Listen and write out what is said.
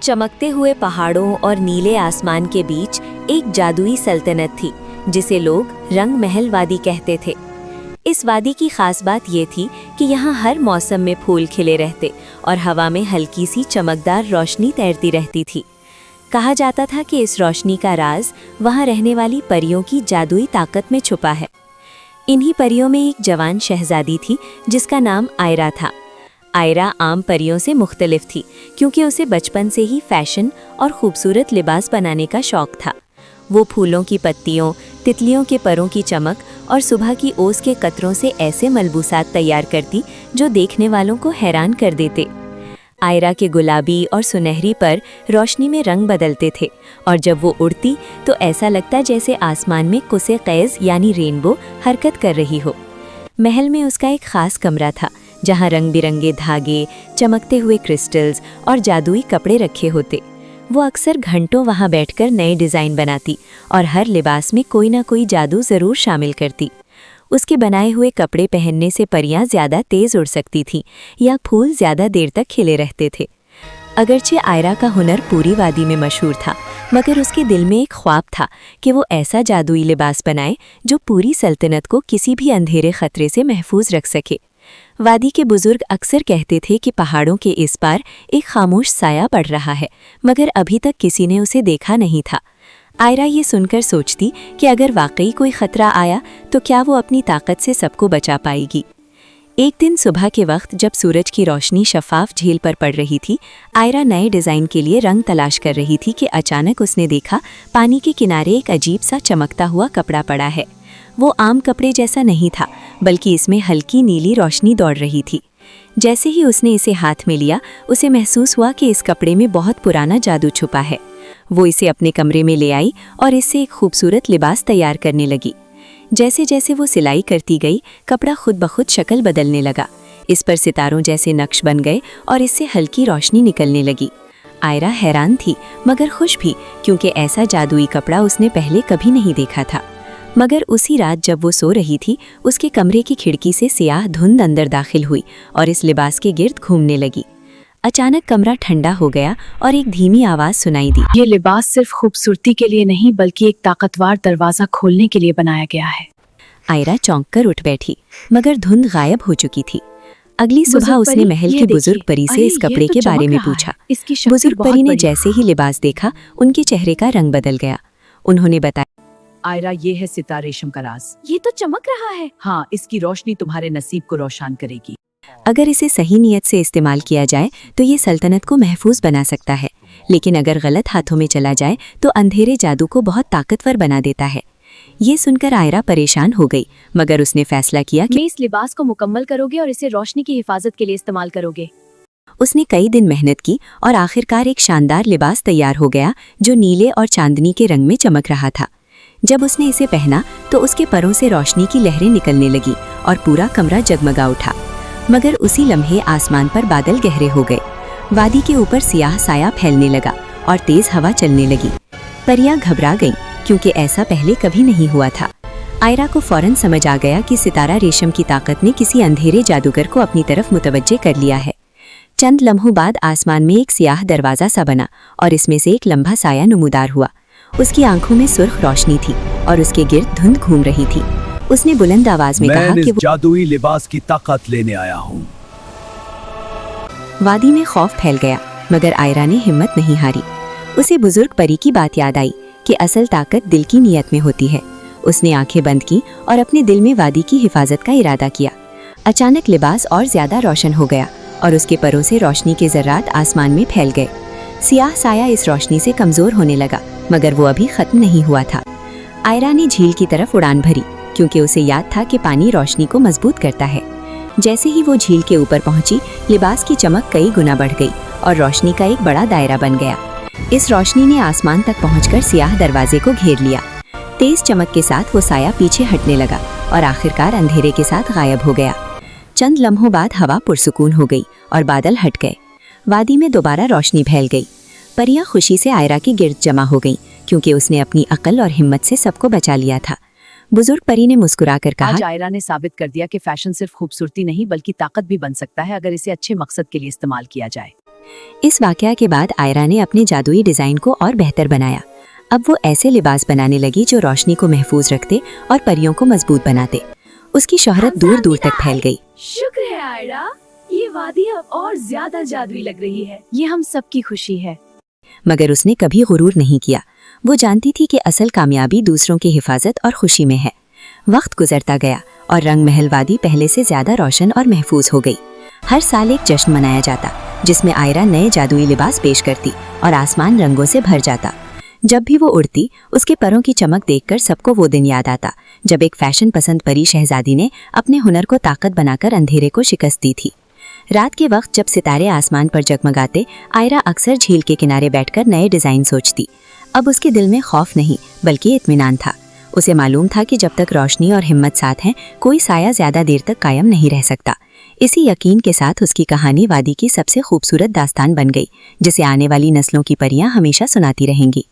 चमकते हुए पहाड़ों और नीले आसमान के बीच एक जादुई सल्तनत थी जिसे लोग रंग महल वादी कहते थे। इस वादी की खास बात ये थी कि यहाँ हर मौसम में फूल खिले रहते और हवा में हल्की सी चमकदार रोशनी तैरती रहती थी। कहा जाता था कि इस रोशनी का राज वहाँ रहने वाली परियों की जादुई ताकत में छुपा है। इन्हीं परियों में एक जवान शहजादी थी जिसका नाम आयरा था। आयरा आम परियों से मुख्तलिफ थी क्योंकि उसे बचपन से ही फैशन और खूबसूरत लिबास बनाने का शौक था। वो फूलों की पत्तियों, तितलियों के परों की चमक और सुबह की ओस के कतरों से ऐसे मलबूसात तैयार करती जो देखने वालों को हैरान कर देते। आयरा के गुलाबी और सुनहरी पर रोशनी में रंग बदलते थे और जब वो उड़ती तो ऐसा लगता जैसे आसमान में कुसे कैज़ यानी रेनबो हरकत कर रही हो। महल में उसका एक खास कमरा था जहाँ रंग बिरंगे धागे, चमकते हुए क्रिस्टल्स और जादुई कपड़े रखे होते। वो अक्सर घंटों वहाँ बैठकर नए डिज़ाइन बनाती और हर लिबास में कोई ना कोई जादू ज़रूर शामिल करती। उसके बनाए हुए कपड़े पहनने से परियां ज़्यादा तेज़ उड़ सकती थीं या फूल ज़्यादा देर तक खिले रहते थे। अगरचे आयरा का हुनर पूरी वादी में मशहूर था, मगर उसके दिल में एक ख्वाब था कि वो ऐसा जादुई लिबास बनाए जो पूरी सल्तनत को किसी भी अंधेरे खतरे से महफूज रख सके। वादी के बुजुर्ग अक्सर कहते थे कि पहाड़ों के इस पार एक खामोश साया पड़ रहा है, मगर अभी तक किसी ने उसे देखा नहीं था। आयरा ये सुनकर सोचती कि अगर वाकई कोई खतरा आया तो क्या वो अपनी ताकत से सबको बचा पाएगी। एक दिन सुबह के वक्त जब सूरज की रोशनी शफाफ झील पर पड़ रही थी, आयरा नए डिज़ाइन के लिए रंग तलाश कर रही थी कि अचानक उसने देखा पानी के किनारे एक अजीब सा चमकता हुआ कपड़ा पड़ा है। वो आम कपड़े जैसा नहीं था, बल्कि इसमें हल्की नीली रोशनी दौड़ रही थी। जैसे ही उसने इसे हाथ में लिया, उसे महसूस हुआ कि इस कपड़े में बहुत पुराना जादू छुपा है। वो इसे अपने कमरे में ले आई और इससे एक खूबसूरत लिबास तैयार करने लगी। जैसे जैसे वो सिलाई करती गई, कपड़ा खुद ब खुद शक्ल बदलने लगा। इस पर सितारों जैसे नक्श बन गए और इससे हल्की रोशनी निकलने लगी। आयरा हैरान थी मगर खुश भी, क्योंकि ऐसा जादुई कपड़ा उसने पहले कभी नहीं देखा था। मगर उसी रात जब वो सो रही थी, उसके कमरे की खिड़की से सियाह धुंध अंदर दाखिल हुई और इस लिबास के गिर्द घूमने लगी। अचानक कमरा ठंडा हो गया और एक धीमी आवाज़ सुनाई दी। ये लिबास सिर्फ खूबसूरती के लिए नहीं बल्कि एक ताकतवर दरवाज़ा खोलने के लिए बनाया गया है। आयरा चौंक कर उठ बैठी, मगर धुंध गायब हो चुकी थी। अगली सुबह उसने महल की बुजुर्ग परी से इस कपड़े के बारे में पूछा। बुजुर्ग परी ने जैसे ही लिबास देखा, उनके चेहरे का रंग बदल गया। उन्होंने बताया, आयरा, ये है सितारा रेशम का राज। ये तो चमक रहा है। हाँ, इसकी रोशनी तुम्हारे नसीब को रोशन करेगी। अगर इसे सही नीयत से इस्तेमाल किया जाए तो ये सल्तनत को महफूज बना सकता है, लेकिन अगर गलत हाथों में चला जाए तो अंधेरे जादू को बहुत ताकतवर बना देता है। ये सुनकर आयरा परेशान हो गई, मगर उसने फैसला किया कि इस लिबास को मुकम्मल करोगे और इसे रोशनी की हिफाजत के लिए इस्तेमाल करोगे। उसने कई दिन मेहनत की और आखिरकार एक शानदार लिबास तैयार हो गया जो नीले और चांदनी के रंग में चमक रहा था। जब उसने इसे पहना तो उसके परों से रोशनी की लहरें निकलने लगी और पूरा कमरा जगमगा उठा। मगर उसी लम्हे आसमान पर बादल गहरे हो गए। वादी के ऊपर सियाह साया फैलने लगा और तेज हवा चलने लगी। परियां घबरा गईं क्योंकि ऐसा पहले कभी नहीं हुआ था। आयरा को फौरन समझ आ गया कि सितारा रेशम की ताकत ने किसी अंधेरे जादूगर को अपनी तरफ मुतवज्जे कर लिया है। चंद लम्हों बाद आसमान में एक सियाह दरवाज़ा सा बना और इसमें से एक लंबा साया नमूदार हुआ। उसकी आंखों में सुर्ख रोशनी थी और उसके गिर्द धुंध घूम रही थी। उसने बुलंद आवाज में कहा कि वो जादुई लिबास की ताकत लेने आया हूँ। वादी में खौफ फैल गया, मगर आयरा ने हिम्मत नहीं हारी। उसे बुजुर्ग परी की बात याद आई कि असल ताकत दिल की नीयत में होती है। उसने आंखें बंद की और अपने दिल में वादी की हिफाजत का इरादा किया। अचानक लिबास और ज्यादा रोशन हो गया और उसके परों से रोशनी के ज़र्रात आसमान में फैल गए। सियाह साया इस रोशनी से कमजोर होने लगा, मगर वो अभी खत्म नहीं हुआ था। आयरा ने झील की तरफ उड़ान भरी, क्योंकि उसे याद था कि पानी रोशनी को मजबूत करता है। जैसे ही वो झील के ऊपर पहुंची, लिबास की चमक कई गुना बढ़ गई और रोशनी का एक बड़ा दायरा बन गया। इस रोशनी ने आसमान तक पहुंचकर सियाह दरवाजे को घेर लिया। तेज चमक के साथ वो साया पीछे हटने लगा और आखिरकार अंधेरे के साथ गायब हो गया। चंद लम्हों बाद हवा पुरसुकून हो गई और बादल हट गए। वादी में दोबारा रोशनी फैल गई। परियां खुशी से आयरा के गिर्द जमा हो गईं, क्योंकि उसने अपनी अकल और हिम्मत से सबको बचा लिया था। बुजुर्ग परी ने मुस्कुराकर कहा, आज आयरा ने साबित कर दिया कि फैशन सिर्फ खूबसूरती नहीं बल्कि ताकत भी बन सकता है अगर इसे अच्छे मकसद के लिए इस्तेमाल किया जाए। इस वाकया के बाद आयरा ने अपने जादुई डिजाइन को और बेहतर बनाया। अब वो ऐसे लिबास बनाने लगी जो रोशनी को महफूज रखते और परियों को मजबूत बनाते। उसकी शोहरत दूर दूर तक फैल गई। शुक्र है आयरा, ये वादी अब और ज्यादा जादुई लग रही है। ये हम सबकी खुशी है। मगर उसने कभी गुरूर नहीं किया। वो जानती थी कि असल कामयाबी दूसरों की हिफाजत और खुशी में है। वक्त गुजरता गया और रंग महल वादी पहले से ज्यादा रोशन और महफूज हो गई। हर साल एक जश्न मनाया जाता जिसमें आयरा नए जादुई लिबास पेश करती और आसमान रंगों से भर जाता। जब भी वो उड़ती, उसके परों की चमक देखकर सबको वो दिन याद आता जब एक फैशन पसंद परी शहजादी ने अपने हुनर को ताकत बनाकर अंधेरे को शिकस्त दी थी। रात के वक्त जब सितारे आसमान पर जगमगाते, आयरा अक्सर झील के किनारे बैठकर नए डिजाइन सोचती। अब उसके दिल में खौफ नहीं बल्कि इत्मीनान था। उसे मालूम था कि जब तक रोशनी और हिम्मत साथ हैं, कोई साया ज्यादा देर तक कायम नहीं रह सकता। इसी यकीन के साथ उसकी कहानी वादी की सबसे खूबसूरत दास्तान बन गई, जिसे आने वाली नस्लों की परियां हमेशा सुनाती रहेंगी।